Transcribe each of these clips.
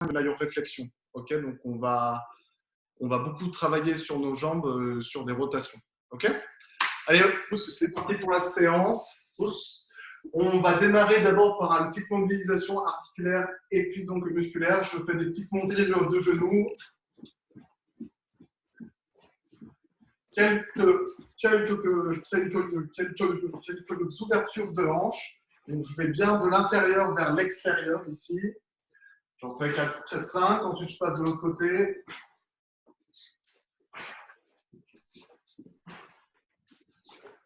de l'aéro-réflexion. Okay, donc, on va beaucoup travailler sur nos jambes, sur des rotations. Ok. Allez, c'est parti pour la séance. On va démarrer d'abord par une petite mobilisation articulaire et puis donc musculaire. Je fais des petites montées de genoux. Quelques ouvertures de hanches. Donc, je vais bien de l'intérieur vers l'extérieur ici. J'en fais 4, 5. Ensuite, je passe de l'autre côté.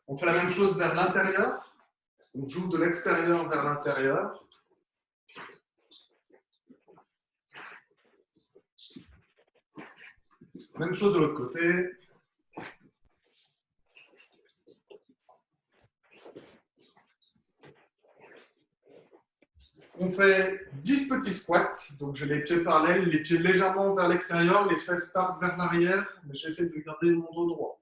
On fait la même chose vers l'intérieur. Donc, j'ouvre de l'extérieur vers l'intérieur. Même chose de l'autre côté. On fait 10 petits squats. Donc, j'ai les pieds parallèles, les pieds légèrement vers l'extérieur, les fesses partent vers l'arrière, mais j'essaie de garder mon dos droit.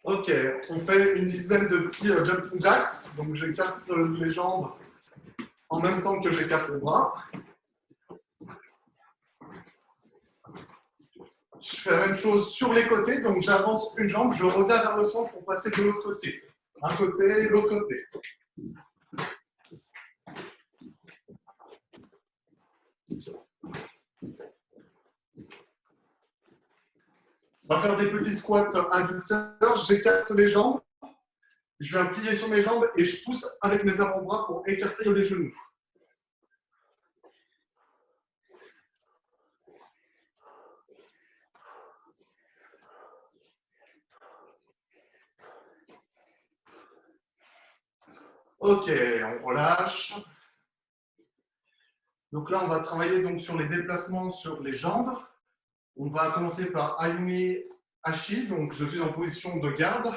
Ok, on fait une dizaine de petits jumping jacks. Donc, j'écarte les jambes en même temps que j'écarte les bras. Je fais la même chose sur les côtés. Donc, j'avance une jambe, je reviens vers le centre pour passer de l'autre côté. Un côté, l'autre côté. On va faire des petits squats adducteurs. J'écarte les jambes. Je viens plier sur mes jambes et je pousse avec mes avant-bras pour écarter les genoux. Ok, on relâche. Donc là, on va travailler donc sur les déplacements sur les jambes. On va commencer par Ayumi Ashi. Donc, je suis en position de garde.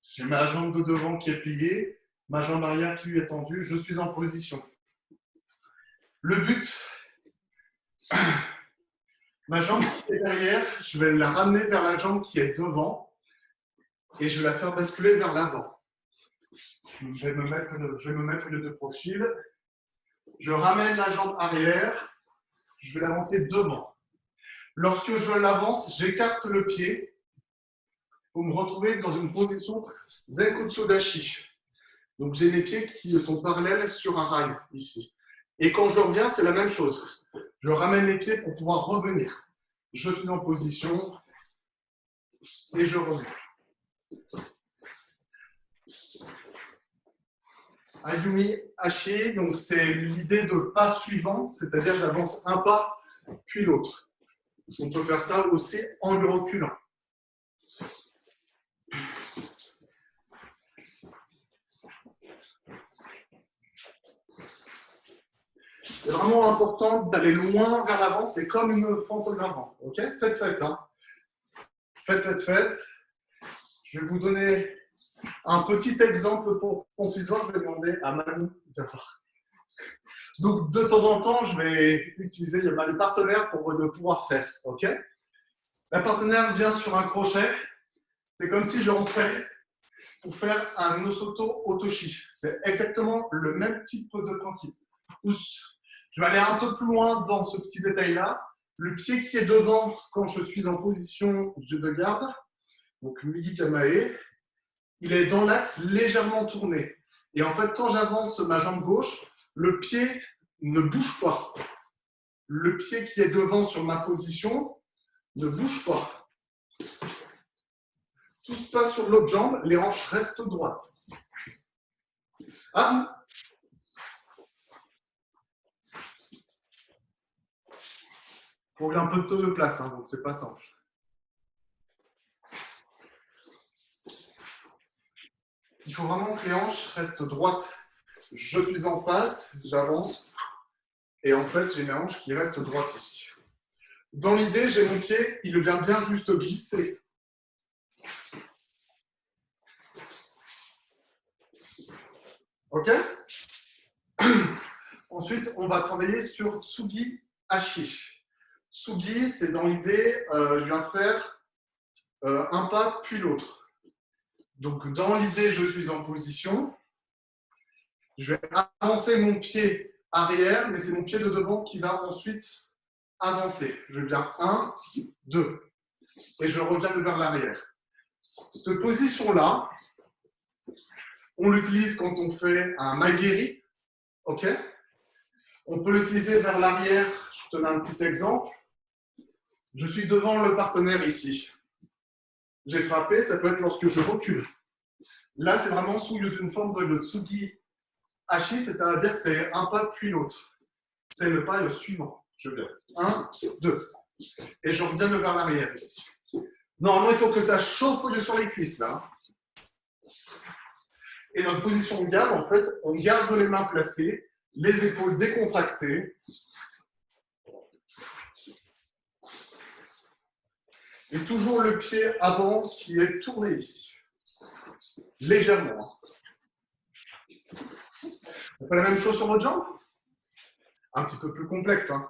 J'ai ma jambe de devant qui est pliée, ma jambe arrière qui lui est tendue. Je suis en position. Le but, ma jambe qui est derrière, je vais la ramener vers la jambe qui est devant et je vais la faire basculer vers l'avant. Je vais me mettre le de profil. Je ramène la jambe arrière, je vais l'avancer devant. Lorsque je l'avance, j'écarte le pied pour me retrouver dans une position Zenkutsu Dashi. Donc, j'ai mes pieds qui sont parallèles sur un rail ici. Et quand je reviens, c'est la même chose. Je ramène les pieds pour pouvoir revenir. Je suis en position et je reviens. Ayumi Ashi, donc c'est l'idée de pas suivant, c'est-à-dire j'avance un pas puis l'autre. On peut faire ça aussi en le reculant. C'est vraiment important d'aller loin vers l'avant, c'est comme une fente en avant. Ok, faites, hein. Faites. Je vais vous donner un petit exemple pour qu'on puisse voir. Je vais demander à Manu de voir. Donc, de temps en temps, je vais utiliser le partenaire pour le pouvoir faire. Ok, la partenaire vient sur un crochet. C'est comme si je rentrais pour faire un Nosoto Otoshi. C'est exactement le même type de principe. Je vais aller un peu plus loin dans ce petit détail-là. Le pied qui est devant quand je suis en position de garde, donc Migi Kamae, il est dans l'axe légèrement tourné. Et en fait, quand j'avance ma jambe gauche, le pied ne bouge pas. Le pied qui est devant sur ma position ne bouge pas. Tout se passe sur l'autre jambe, les hanches restent droites. À vous. Il faut un peu de place, hein, donc c'est pas simple. Il faut vraiment que les hanches restent droites. Je suis en face, j'avance, et en fait, j'ai mes hanches qui restent droites ici. Dans l'idée, j'ai mon pied, il vient bien juste glisser. Ok? Ensuite, on va travailler sur Tsugi Ashi. Tsugi, c'est dans l'idée, je viens faire un pas puis l'autre. Donc, dans l'idée, je suis en position. Je vais avancer mon pied arrière, mais c'est mon pied de devant qui va ensuite avancer. Je viens 1, 2, et je reviens vers l'arrière. Cette position-là, on l'utilise quand on fait un maigiri, ok? On peut l'utiliser vers l'arrière. Je te donne un petit exemple. Je suis devant le partenaire ici. J'ai frappé, ça peut être lorsque je recule. Là, c'est vraiment sous une forme de tsugi hachi, c'est-à-dire que c'est un pas puis l'autre. C'est le pas le suivant. Je viens 1, 2. Et je reviens vers l'arrière ici. Normalement, il faut que ça chauffe sur les cuisses là. Et notre position de garde, en fait, on garde les mains placées, les épaules décontractées. Et toujours le pied avant qui est tourné ici. Légèrement. On fait la même chose sur votre jambe? Un petit peu plus complexe. Hein.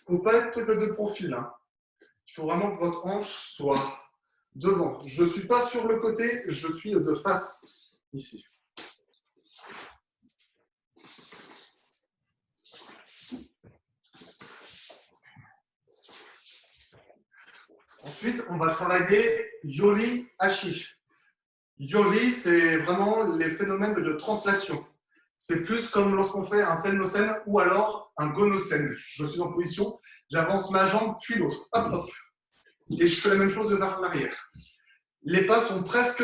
Il ne faut pas être de profil. Hein. Il faut vraiment que votre hanche soit devant. Je ne suis pas sur le côté, je suis de face ici. Ensuite, on va travailler Yori Hachi. Yori, c'est vraiment les phénomènes de translation. C'est plus comme lorsqu'on fait un sen-no-sen ou alors un go-no-sen. Je suis en position, j'avance ma jambe puis l'autre. Hop, hop. Et je fais la même chose vers l'arrière. Les pas sont presque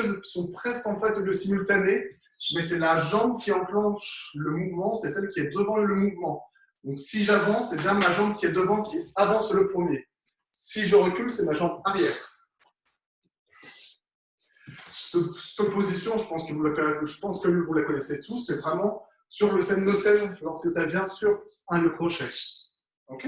en fait le simultané, mais c'est la jambe qui enclenche le mouvement, c'est celle qui est devant le mouvement. Donc si j'avance, c'est bien ma jambe qui est devant qui avance le premier. Si je recule, c'est ma jambe arrière. Cette position, je pense que vous la connaissez tous, c'est vraiment sur le sen-no-sen lorsque ça vient sur le crochet. Ok?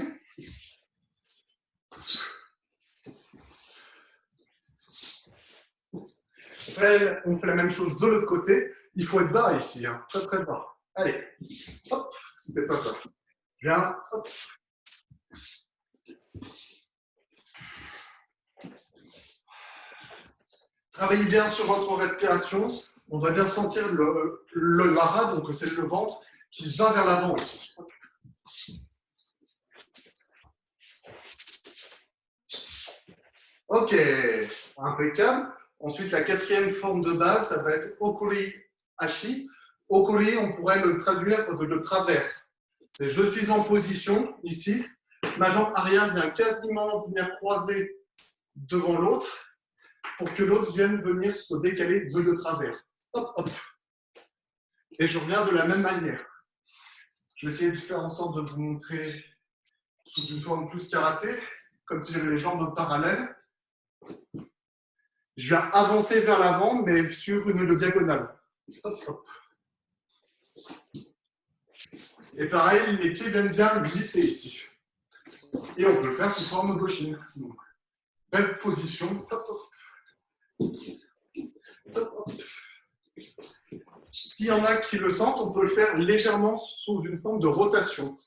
On fait la même chose de l'autre côté. Il faut être bas ici, hein, très très bas. Allez, hop, c'était pas ça. Viens, hop. Travaillez bien sur votre respiration. On doit bien sentir le hara, donc c'est le ventre, qui va vers l'avant ici. Ok, impeccable. Ensuite, la quatrième forme de base, ça va être Okuri Hachi. Okuri, on pourrait le traduire de travers. C'est je suis en position ici. Ma jambe arrière vient quasiment venir croiser devant l'autre pour que l'autre vienne venir se décaler de le travers. Hop, hop. Et je reviens de la même manière. Je vais essayer de faire en sorte de vous montrer sous une forme plus karaté, comme si j'avais les jambes parallèles. Je viens avancer vers l'avant, mais sur une diagonale. Hop, hop. Et pareil, les pieds viennent bien glisser ici. Et on peut le faire sous forme gauchine. Belle position. Hop, hop. Hop, hop. S'il y en a qui le sentent, on peut le faire légèrement sous une forme de rotation.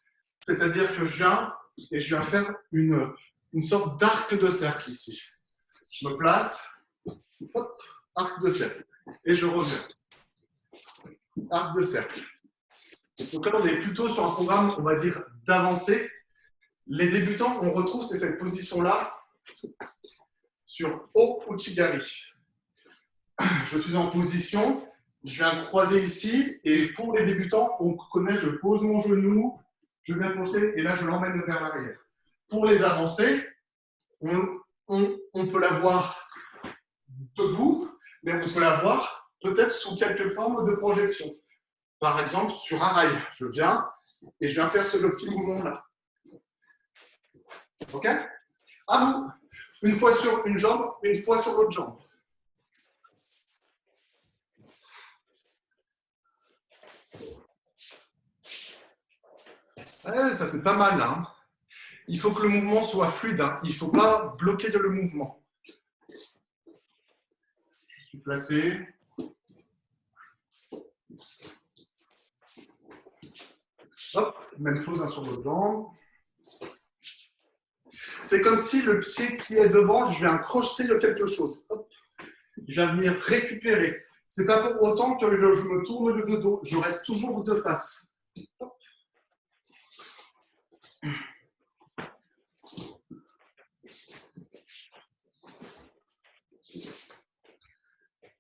C'est-à-dire que je viens et je viens faire une sorte d'arc de cercle ici. Je me place, hop, arc de cercle. Et je reviens. Arc de cercle. Donc là, on est plutôt sur un programme, on va dire, d'avancée. Les débutants, on retrouve cette position-là sur O Uchigari. Je suis en position, je viens croiser ici, et pour les débutants, on connaît, je pose mon genou, je viens poser, et là, je l'emmène vers l'arrière. Pour les avancés, on peut l'avoir debout, mais on peut l'avoir peut-être sous quelques formes de projection. Par exemple, sur un rail, je viens et je viens faire ce petit mouvement-là. Ok? À vous. Une fois sur une jambe, une fois sur l'autre jambe. Ouais, ça, c'est pas mal. Hein. Il faut que le mouvement soit fluide. Hein. Il ne faut pas bloquer le mouvement. Je suis placé. Hop, même chose hein, sur l'autre jambe. C'est comme si le pied qui est devant, je viens crocheter de quelque chose. Hop. Je viens venir récupérer. Ce n'est pas pour autant que je me tourne de dos. Je reste toujours de face. Hop.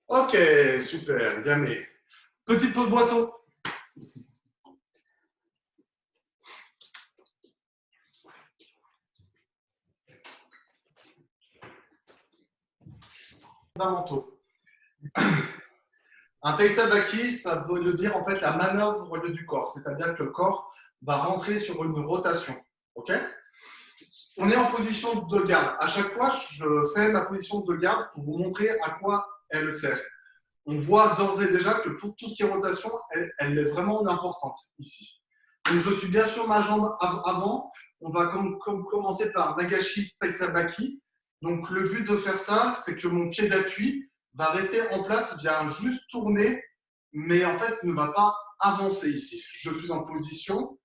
Ok, super, Gamé. Petit peu de boisson. Fondamentaux. Un Taisabaki, ça veut dire en fait la manœuvre du corps, c'est-à-dire que le corps va rentrer sur une rotation. Ok? On est en position de garde. À chaque fois, je fais ma position de garde pour vous montrer à quoi elle sert. On voit d'ores et déjà que pour tout ce qui est rotation, elle est vraiment importante ici. Donc, je suis bien sur ma jambe avant. On va commencer par Nagashi Taisabaki. Donc, le but de faire ça, c'est que mon pied d'appui va rester en place, vient juste tourner, mais en fait ne va pas avancer ici. Je suis en position,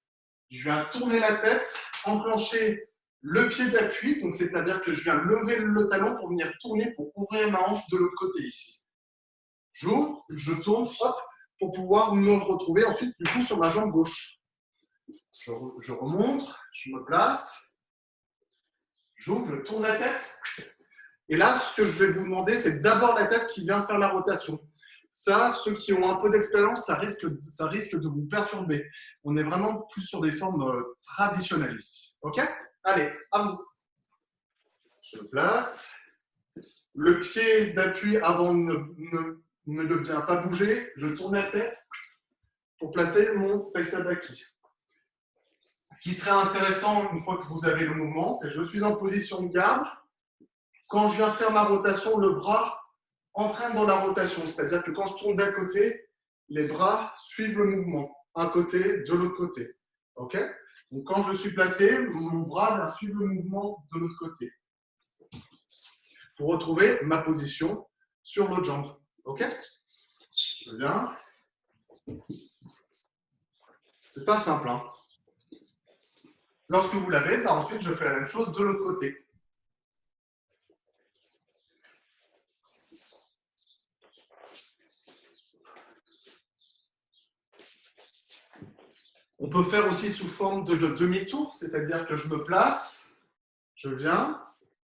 je viens tourner la tête, enclencher le pied d'appui, donc c'est-à-dire que je viens lever le talon pour venir tourner, pour ouvrir ma hanche de l'autre côté ici. J'ouvre, je tourne, hop, pour pouvoir me retrouver ensuite du coup sur ma jambe gauche. Je remonte, je me place, j'ouvre, je tourne la tête. Et là, ce que je vais vous demander, c'est d'abord la tête qui vient faire la rotation. Ça, ceux qui ont un peu d'expérience, ça risque de vous perturber. On est vraiment plus sur des formes traditionnelles ici. OK? Allez, à vous. Je me place. Le pied d'appui avant ne vient pas bouger. Je tourne la tête pour placer mon Taisabaki. Ce qui serait intéressant, une fois que vous avez le mouvement, c'est que je suis en position de garde. Quand je viens faire ma rotation, le bras entraîne dans la rotation. C'est-à-dire que quand je tourne d'un côté, les bras suivent le mouvement. Un côté, de l'autre côté. OK? Donc quand je suis placé, mon bras va suivre le mouvement de l'autre côté. Pour retrouver ma position sur l'autre jambe. OK? Je viens. C'est pas simple. Hein? Lorsque vous l'avez, ensuite je fais la même chose de l'autre côté. On peut faire aussi sous forme de demi-tour, c'est-à-dire que je me place, je viens,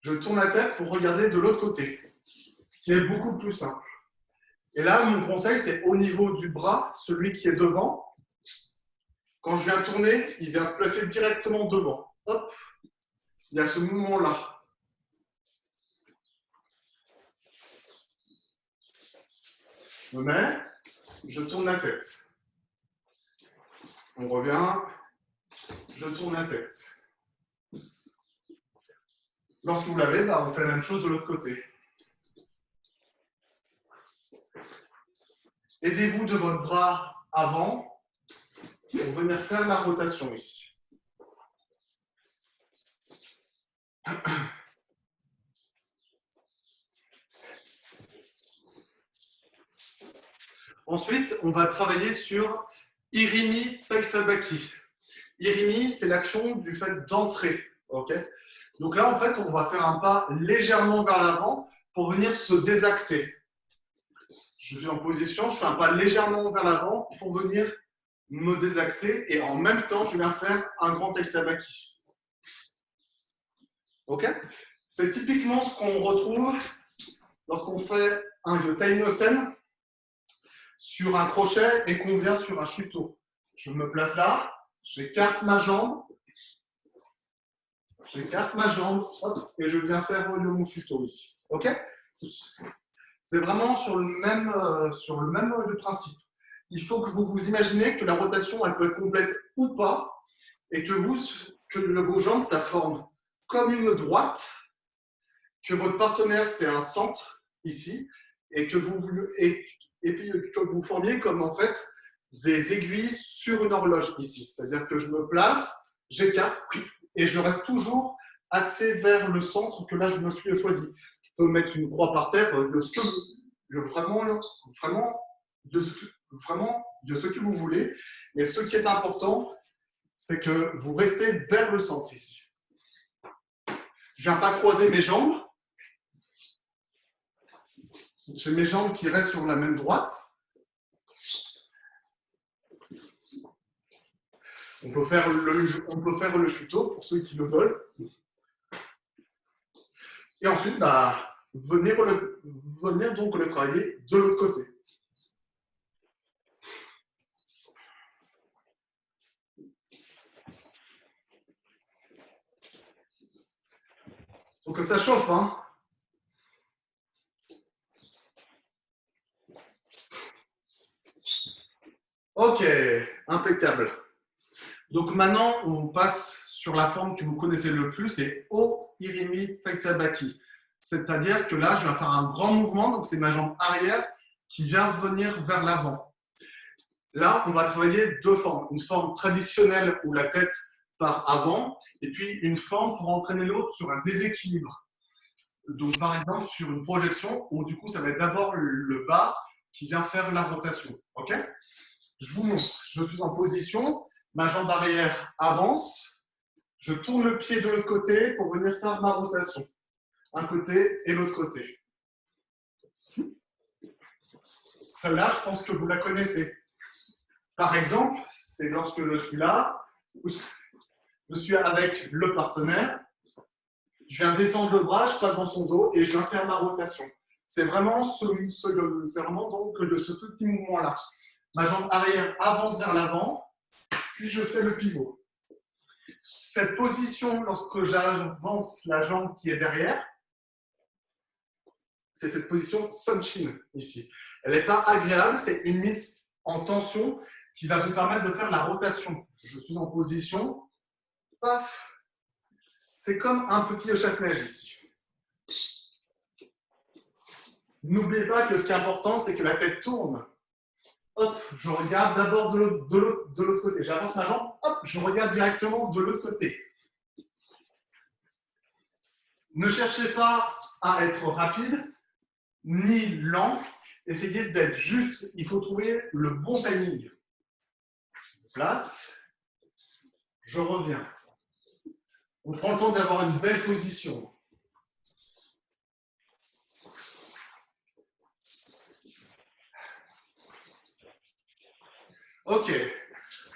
je tourne la tête pour regarder de l'autre côté, ce qui est beaucoup plus simple. Et là, mon conseil, c'est au niveau du bras, celui qui est devant. Quand je viens tourner, il vient se placer directement devant. Hop, il y a ce mouvement-là. Je me mets, je tourne la tête. On revient, je tourne la tête. Lorsque vous l'avez, on fait la même chose de l'autre côté. Aidez-vous de votre bras avant pour venir faire la rotation ici. Ensuite, on va travailler sur Irimi Taisabaki. Irimi, c'est l'action du fait d'entrer. Okay? Donc là, en fait, on va faire un pas légèrement vers l'avant pour venir se désaxer. Je suis en position, je fais un pas légèrement vers l'avant pour venir me désaxer et en même temps, je viens faire un grand Taisabaki. Ok? C'est typiquement ce qu'on retrouve lorsqu'on fait un Yotainosen sur un crochet et qu'on vient sur un chuto. Je me place là, j'écarte ma jambe, hop, et je viens faire mon chuto ici. Ok? C'est vraiment sur le même principe. Il faut que vous vous imaginez que la rotation, elle peut être complète ou pas, et que vos jambes, ça forme comme une droite, que votre partenaire, c'est un centre ici, et puis que vous formiez comme en fait des aiguilles sur une horloge ici. C'est-à-dire que je me place, j'écarte, et je reste toujours axé vers le centre que là, je me suis choisi. Je peux mettre une croix par terre, vraiment de ce que vous voulez. Mais ce qui est important, c'est que vous restez vers le centre ici. Je ne viens pas croiser mes jambes. J'ai mes jambes qui restent sur la même droite. On peut faire le chuto pour ceux qui le veulent. Et ensuite, venir donc le travailler de l'autre côté. Faut que ça chauffe, hein. Ok, impeccable. Donc maintenant, on passe sur la forme que vous connaissez le plus, c'est O-Irimi Taisabaki. C'est-à-dire que là, je vais faire un grand mouvement, donc c'est ma jambe arrière qui vient venir vers l'avant. Là, on va travailler deux formes. Une forme traditionnelle où la tête part avant, et puis une forme pour entraîner l'autre sur un déséquilibre. Donc par exemple, sur une projection, où du coup, ça va être d'abord le bas qui vient faire la rotation. Ok ? Je vous montre. Je suis en position, ma jambe arrière avance, je tourne le pied de l'autre côté pour venir faire ma rotation. Un côté et l'autre côté. Celle-là, je pense que vous la connaissez. Par exemple, c'est lorsque je suis là, je suis avec le partenaire, je viens descendre le bras, je passe dans son dos et je viens faire ma rotation. C'est vraiment ce petit mouvement-là. Ma jambe arrière avance vers l'avant, puis je fais le pivot. Cette position, lorsque j'avance la jambe qui est derrière, c'est cette position Sunshin ici. Elle n'est pas agréable, c'est une mise en tension qui va vous permettre de faire la rotation. Je suis en position, paf. C'est comme un petit chasse-neige ici. N'oubliez pas que ce qui est important, c'est que la tête tourne. Hop, je regarde d'abord de l'autre côté. J'avance ma jambe, hop, je regarde directement de l'autre côté. Ne cherchez pas à être rapide, ni lent. Essayez d'être juste. Il faut trouver le bon timing. Place. Je reviens. On prend le temps d'avoir une belle position. Ok.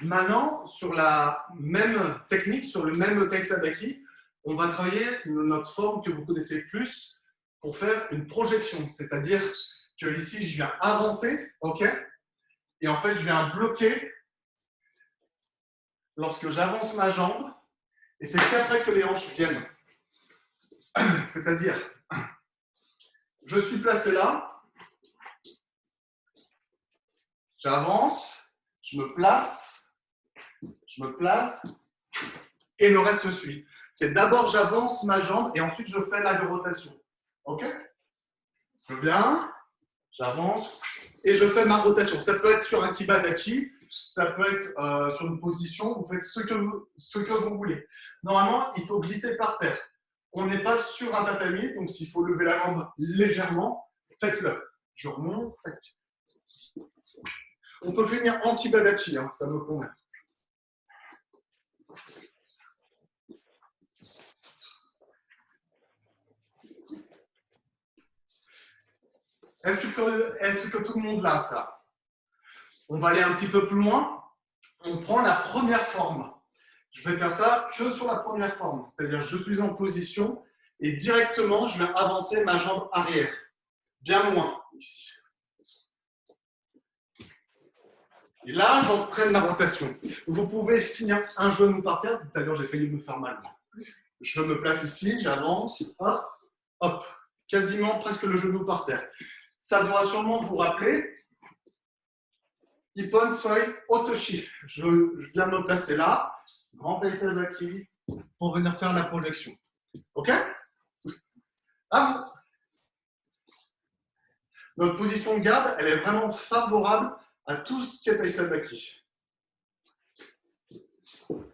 Maintenant, sur la même technique, sur le même Taisabaki, on va travailler notre forme que vous connaissez plus pour faire une projection. C'est-à-dire que ici, je viens avancer, ok, et en fait, je viens bloquer lorsque j'avance ma jambe, et c'est qu'après que les hanches viennent. C'est-à-dire, je suis placé là, j'avance, je me place, et le reste suit. C'est d'abord j'avance ma jambe et ensuite je fais la rotation. Ok? Je viens, j'avance et je fais ma rotation. Ça peut être sur un kibadachi, ça peut être sur une position, vous faites ce que vous voulez. Normalement, il faut glisser par terre. On n'est pas sur un tatami, donc s'il faut lever la jambe légèrement, faites-le. Je remonte. Tac. On peut finir en kibadachi, hein, ça me convient. Est-ce que tout le monde l'a, ça? On va aller un petit peu plus loin. On prend la première forme. Je vais faire ça que sur la première forme. C'est-à-dire, je suis en position et directement, je vais avancer ma jambe arrière. Bien loin, ici. Et là, j'entraîne ma rotation. Vous pouvez finir un genou par terre. Tout à l'heure, j'ai failli me faire mal. Je me place ici, j'avance, hop, hop. Quasiment presque le genou par terre. Ça doit sûrement vous rappeler Ippon Soi Otoshi. Je viens de me placer là, grand Taisabaki, pour venir faire la projection. Ok? À vous. Notre position de garde, elle est vraiment favorable à tout ce qui est Taisabaki.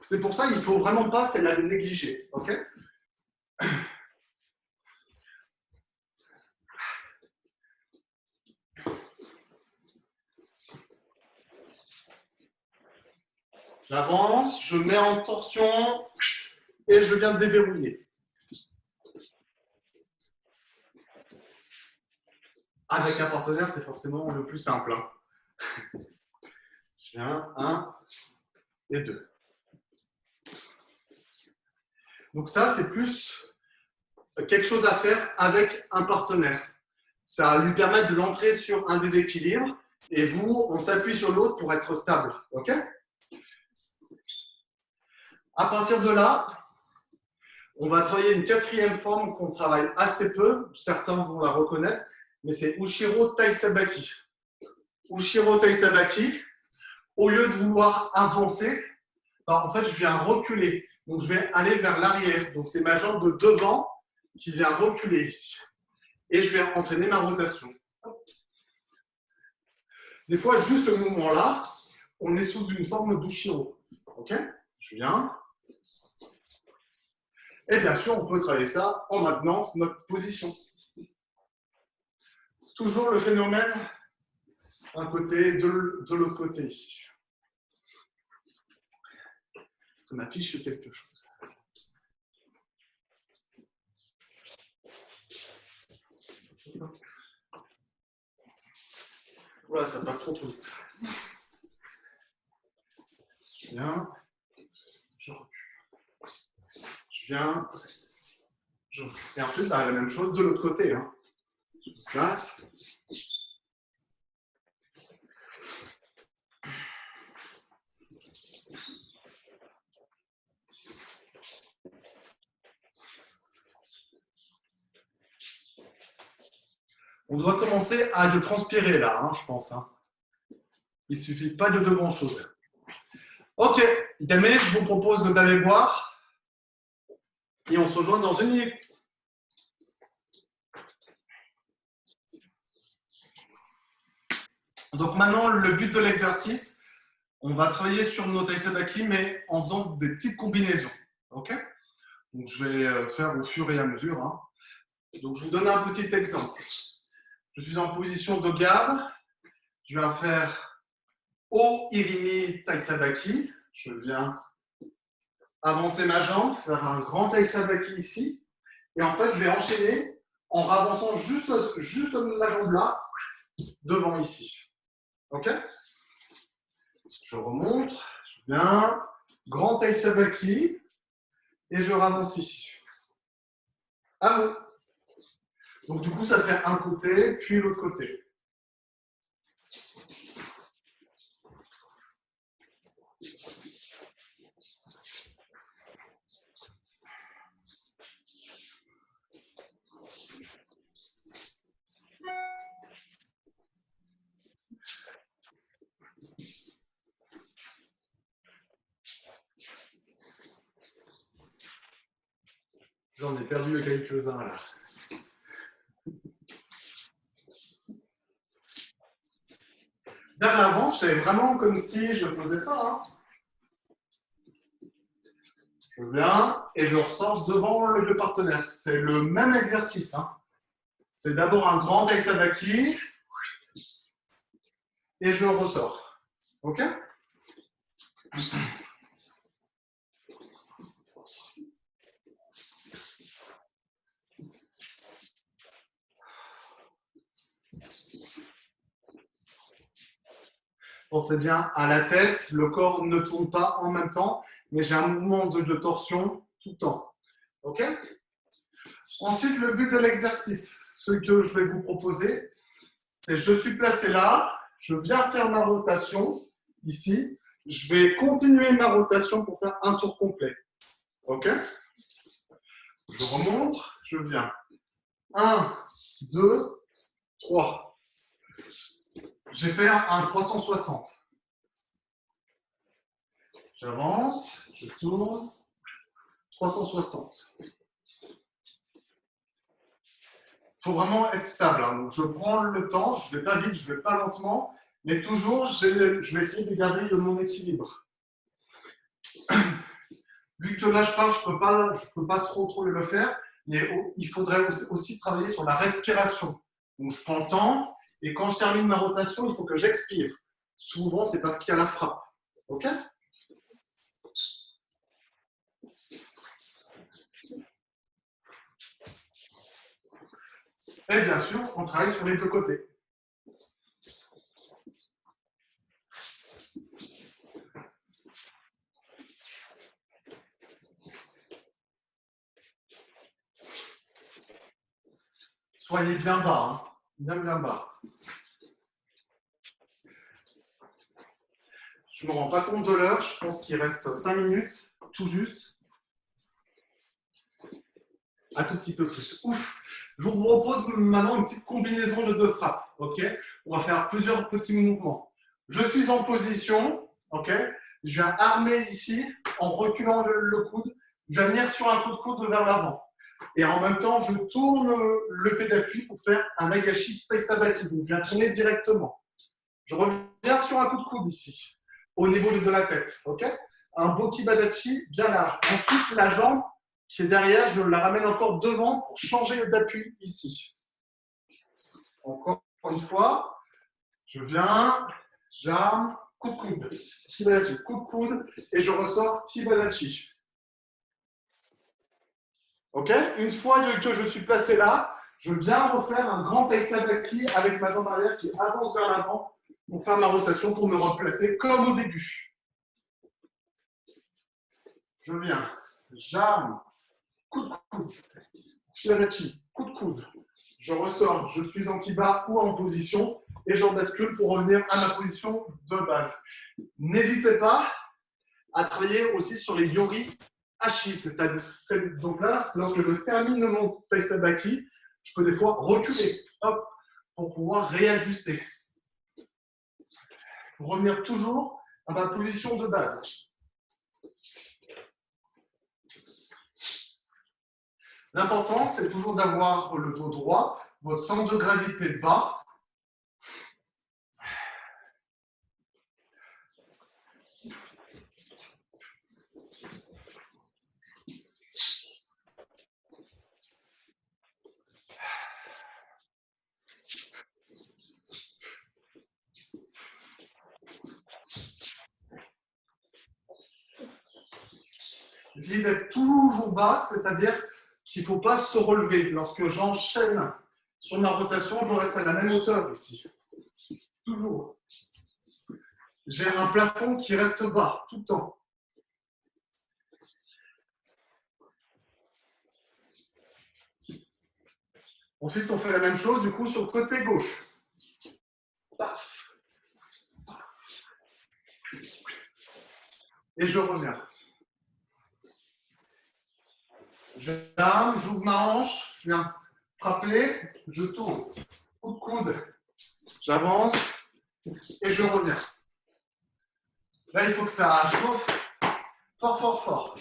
C'est pour ça qu'il ne faut vraiment pas la négliger. Ok? J'avance, je mets en torsion et je viens de déverrouiller. Avec un partenaire, c'est forcément le plus simple. Hein. Je viens, 1 et 2. Donc ça, c'est plus quelque chose à faire avec un partenaire. Ça va lui permettre de l'entrer sur un déséquilibre et vous, on s'appuie sur l'autre pour être stable. OK ? À partir de là, on va travailler une quatrième forme qu'on travaille assez peu. Certains vont la reconnaître, mais c'est Ushiro Taisabaki. Ushiro Taisabaki, au lieu de vouloir avancer, en fait, je viens reculer. Donc, je vais aller vers l'arrière. Donc, c'est ma jambe de devant qui vient reculer ici. Et je vais entraîner ma rotation. Des fois, juste ce mouvement-là, on est sous une forme d'Ushiro. OK ? Je viens. Et bien sûr, on peut travailler ça en maintenant notre position. Toujours le phénomène d'un côté, de l'autre côté ici. Ça m'affiche quelque chose. Voilà, ça passe trop vite. Je viens, je recule. Je viens, je recule. Et ensuite, la même chose de l'autre côté. Hein. Je place. On doit commencer à le transpirer là, hein, je pense. Hein. Il ne suffit pas de deux grandes choses. Ok, Damien, je vous propose d'aller boire et on se rejoint dans 1 minute. Donc maintenant, le but de l'exercice, on va travailler sur nos Taisabaki, mais en faisant des petites combinaisons. Ok ? Donc je vais faire au fur et à mesure. Hein. Donc je vous donne un petit exemple. Je suis en position de garde. Je vais faire O Irimi Taisabaki. Je viens avancer ma jambe, faire un grand Taisabaki ici. Et en fait, je vais enchaîner en ravançant juste la jambe là, devant ici. OK ? Je remonte, je viens, grand Taisabaki, et je ravance ici. À vous. Donc du coup, ça fait un côté, puis l'autre côté. J'en ai perdu quelques-uns là. Vers l'avant, c'est vraiment comme si je faisais ça. Hein. Je viens et je ressors devant le deux partenaires. C'est le même exercice. Hein. C'est d'abord un grand Taisabaki et je ressors. OK ? Pensez bien à la tête, le corps ne tourne pas en même temps, mais j'ai un mouvement de torsion tout le temps. OK ? Ensuite, le but de l'exercice, ce que je vais vous proposer, c'est je suis placé là, je viens faire ma rotation ici, je vais continuer ma rotation pour faire un tour complet. OK ? Je remonte, je viens. 1, 2, 3. Je vais faire un 360. J'avance, je tourne. 360. Il faut vraiment être stable. Hein. Donc je prends le temps, je ne vais pas vite, je ne vais pas lentement, mais toujours, je vais essayer de garder mon équilibre. Vu que là, je parle, je ne peux pas trop le faire, mais il faudrait aussi travailler sur la respiration. Donc je prends le temps, et quand je termine ma rotation, il faut que j'expire. Souvent, c'est parce qu'il y a la frappe. OK ? Et bien sûr, on travaille sur les deux côtés. Soyez bien bas, hein. Bien bas. Je ne me rends pas compte de l'heure, je pense qu'il reste 5 minutes, tout juste. Un tout petit peu plus. Ouf! Je vous propose maintenant une petite combinaison de 2 frappes. Okay, on va faire plusieurs petits mouvements. Je suis en position. Okay, je viens armer ici en reculant le coude. Je viens venir sur un coup de coude vers l'avant. Et en même temps, je tourne le pied d'appui pour faire un Nagashi Taisabaki. Donc, je viens tourner directement. Je reviens sur un coup de coude ici, au niveau de la tête. Okay, un Boki Badachi bien large. Ensuite, la jambe qui est derrière, je la ramène encore devant pour changer d'appui ici. Encore une fois, je viens, j'arme, coup de coude, Kibadachi, coup de coude, et je ressors Kibadachi. Ok? Une fois que je suis placé là, je viens refaire un grand Taisabaki avec ma jambe arrière qui avance vers l'avant pour faire ma rotation, pour me replacer comme au début. Je viens, j'arme, coup de coude, Kibadachi, coup de coude. Je ressors, je suis en kiba ou en position et j'en bascule pour revenir à ma position de base. N'hésitez pas à travailler aussi sur les yori hachi. Donc là, c'est lorsque je termine mon taisabaki, je peux des fois reculer hop, pour pouvoir réajuster. Pour revenir toujours à ma position de base. L'important, c'est toujours d'avoir le dos droit, votre centre de gravité bas. Essayez d'être toujours bas, c'est-à-dire qu'il ne faut pas se relever. Lorsque j'enchaîne sur ma rotation, je reste à la même hauteur ici. Toujours. J'ai un plafond qui reste bas, tout le temps. Ensuite, on fait la même chose, du coup, sur le côté gauche. Paf. Et je reviens. J'ouvre ma hanche, je viens frapper, je tourne. Coup de coude, j'avance et je reviens. Là, il faut que ça chauffe fort.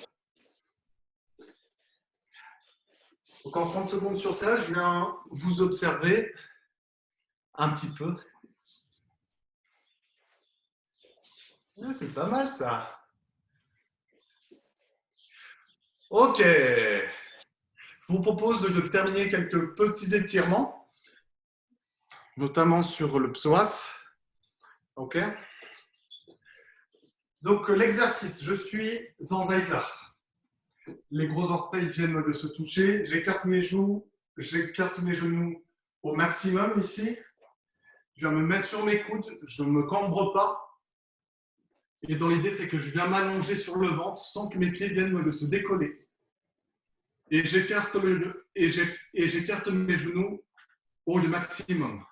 Donc, en 30 secondes sur ça, je viens vous observer un petit peu. C'est pas mal ça. Ok. Je vous propose de terminer quelques petits étirements, notamment sur le psoas. Ok. Donc, l'exercice, je suis en zaïsa. Les gros orteils viennent de se toucher. J'écarte mes genoux au maximum ici. Je viens me mettre sur mes coudes, je ne me cambre pas. Et dans l'idée, c'est que je viens m'allonger sur le ventre sans que mes pieds viennent de se décoller. Et j'écarte mes genoux au maximum.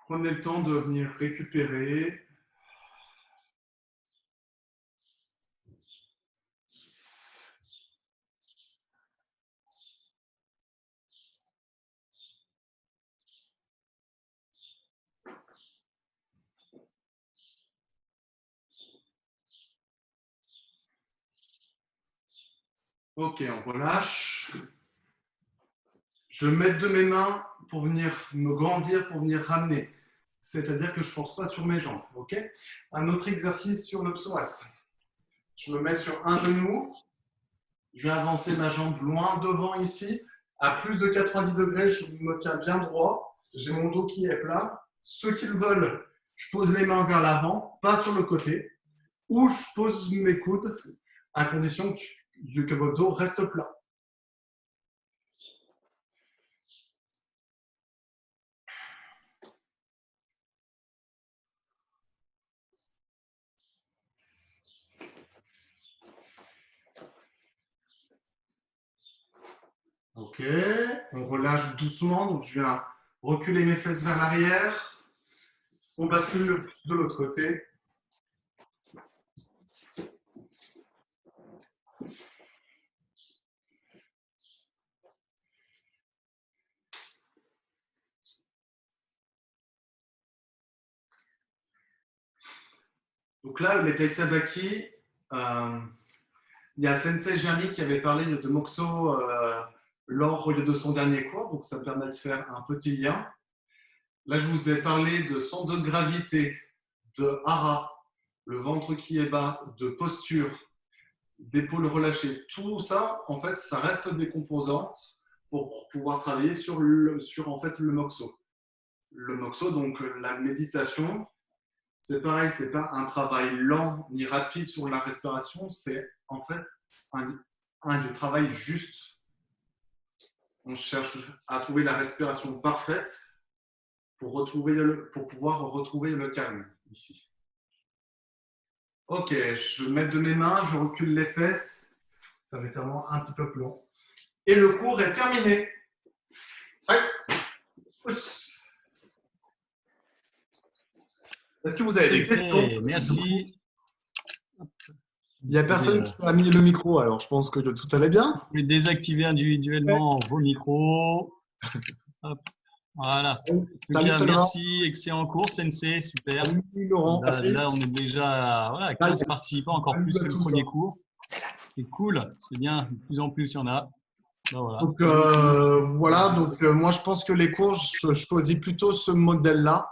Prenez le temps de venir récupérer. Ok, on relâche. Je mets de mes mains pour venir me grandir, pour venir ramener. C'est-à-dire que je ne force pas sur mes jambes. Okay, un autre exercice sur le psoas. Je me mets sur un genou. Je vais avancer ma jambe loin devant ici. À plus de 90 degrés, je me tiens bien droit. J'ai mon dos qui est plat. Ceux qui le veulent, je pose les mains vers l'avant, pas sur le côté, ou je pose mes coudes à condition que votre dos reste plat. Ok, on relâche doucement, donc je viens reculer mes fesses vers l'arrière. On bascule de l'autre côté. Donc là, les Tai Sabaki, il y a Sensei Jeremy qui avait parlé de Moxo lors de son dernier cours, donc ça me permet de faire un petit lien. Là, je vous ai parlé de centre de gravité, de hara, le ventre qui est bas, de posture, d'épaules relâchées. Tout ça, en fait, ça reste des composantes pour pouvoir travailler sur en fait, le Moxo. Le Moxo, donc la méditation, c'est pareil, c'est pas un travail lent ni rapide sur la respiration, c'est en fait un travail juste. On cherche à trouver la respiration parfaite pour pouvoir retrouver le calme ici. Ok, je vais mettre de mes mains, je recule les fesses. Ça va être vraiment un petit peu plus long. Et le cours est terminé. Est-ce que vous avez des questions? Merci. Il n'y a personne qui a mis le micro, alors je pense que tout allait bien. Vous pouvez désactiver individuellement vos micros. Hop. Voilà. Salut, salut. Merci, excellent cours, Sensei, super. Salut Laurent. Là, on est déjà à 15 participants, encore plus que le premier cours. C'est cool, c'est bien, de plus en plus il y en a. Ben, voilà. Donc, moi je pense que les cours, je choisis plutôt ce modèle-là.